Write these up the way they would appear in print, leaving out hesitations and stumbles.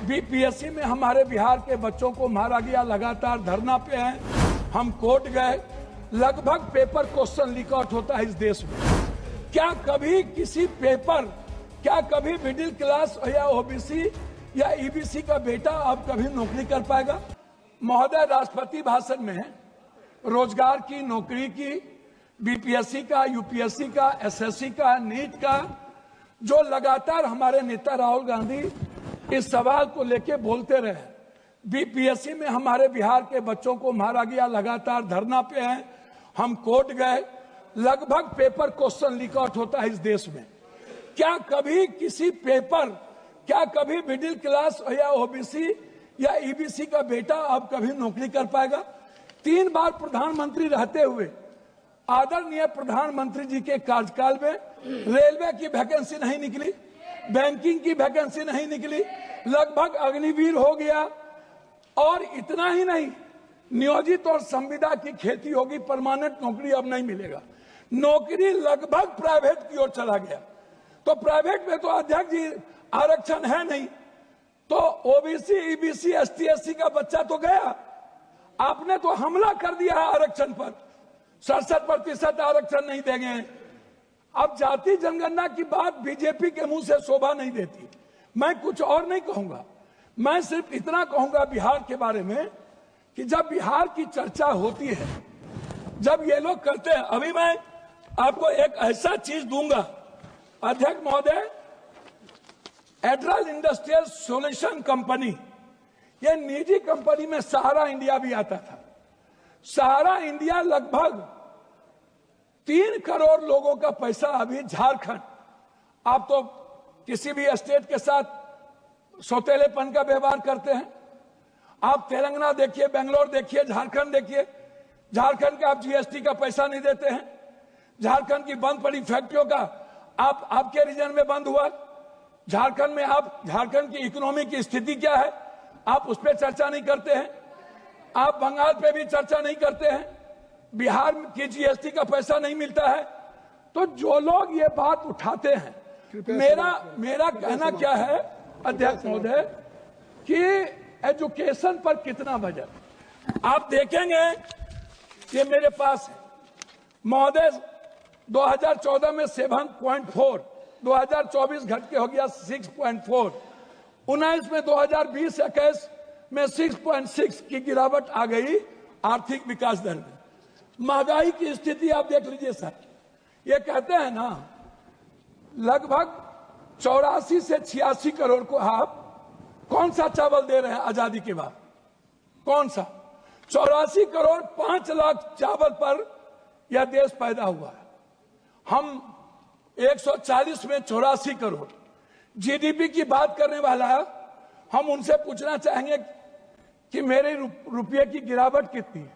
BPSC में हमारे बिहार के बच्चों को मारा गया, लगातार धरना पे हैं। हम कोर्ट गए, लगभग पेपर क्वेश्चन लीक आउट होता है इस देश में। क्या कभी किसी पेपर, क्या कभी मिडिल क्लास या ओबीसी या ईबीसी का बेटा अब कभी नौकरी कर पाएगा? महोदय, राष्ट्रपति भाषण में रोजगार की, नौकरी की, बीपीएससी का, यूपीएससी का, एसएससी का, नीट का, जो लगातार हमारे नेता राहुल गांधी इस सवाल को लेके बोलते रहे। बीपीएससी में हमारे बिहार के बच्चों को मारा गया, लगातार धरना पे हैं। हम कोर्ट गए, लगभग पेपर क्वेश्चन लीक आउट होता है इस देश में। क्या कभी किसी पेपर, क्या कभी मिडिल क्लास या ओबीसी या ईबीसी का बेटा अब कभी नौकरी कर पाएगा? 3 बार प्रधानमंत्री रहते हुए आदरणीय प्रधानमंत्री जी के कार्यकाल में रेलवे की वैकेंसी नहीं निकली, बैंकिंग की वैकेंसी नहीं निकली, लगभग अग्निवीर हो गया। और इतना ही नहीं, नियोजित और संविदा की खेती होगी, परमानेंट नौकरी अब नहीं मिलेगा। नौकरी लगभग प्राइवेट की ओर चला गया। तो प्राइवेट में तो अध्यक्ष जी आरक्षण है नहीं, तो ओबीसी, ईबीसी, एसटी, एससी का बच्चा तो गया। आपने तो हमला कर दिया है आरक्षण पर, 67% आरक्षण नहीं देंगे। अब जाति जनगणना की बात बीजेपी के मुंह से शोभा नहीं देती। मैं कुछ और नहीं कहूंगा, मैं सिर्फ इतना कहूंगा बिहार के बारे में कि जब बिहार की चर्चा होती है, जब ये लोग करते हैं, अभी मैं आपको एक ऐसा चीज दूंगा अध्यक्ष महोदय, एड्रल इंडस्ट्रियल सॉल्यूशन कंपनी, ये निजी कंपनी में सहारा इंडिया भी आता था। सहारा इंडिया लगभग 3 करोड़ लोगों का पैसा अभी झारखंड, आप तो किसी भी स्टेट के साथ सौतेलेपन का व्यवहार करते हैं। आप तेलंगाना देखिए, बेंगलोर देखिए, झारखंड देखिए, झारखंड का आप जीएसटी का पैसा नहीं देते हैं। झारखंड की बंद पड़ी फैक्ट्रियों का आपके रीजन में बंद हुआ। झारखंड में झारखंड की इकोनॉमी की स्थिति क्या है, आप उस पर चर्चा नहीं करते हैं। आप बंगाल पे भी चर्चा नहीं करते हैं। बिहार की जीएसटी का पैसा नहीं मिलता है। तो जो लोग ये बात उठाते हैं, मेरा कहना क्या है अध्यक्ष महोदय कि एजुकेशन पर कितना बजट आप देखेंगे, ये मेरे पास है महोदय, 2014 में 7.4, 2024 घट के हो गया 6.4, 19 में 2020-21 में 6.6 की गिरावट आ गई आर्थिक विकास दर में। महंगाई की स्थिति आप देख लीजिए सर, ये कहते हैं ना, लगभग 84 से 86 करोड़ को आप कौन सा चावल दे रहे हैं आजादी के बाद? कौन सा? 84 करोड़ 5 लाख चावल पर यह देश पैदा हुआ है। हम 140 में 84 करोड़ जीडीपी की बात करने वाला है। हम उनसे पूछना चाहेंगे कि मेरे रुपये की गिरावट कितनी है,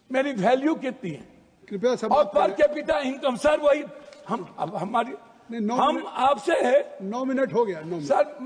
मेरी वैल्यू कितनी है, कृपया और पर कैपिटा इनकम सर वही हम आपसे 9 मिनट हो गया। 9 मिनट सर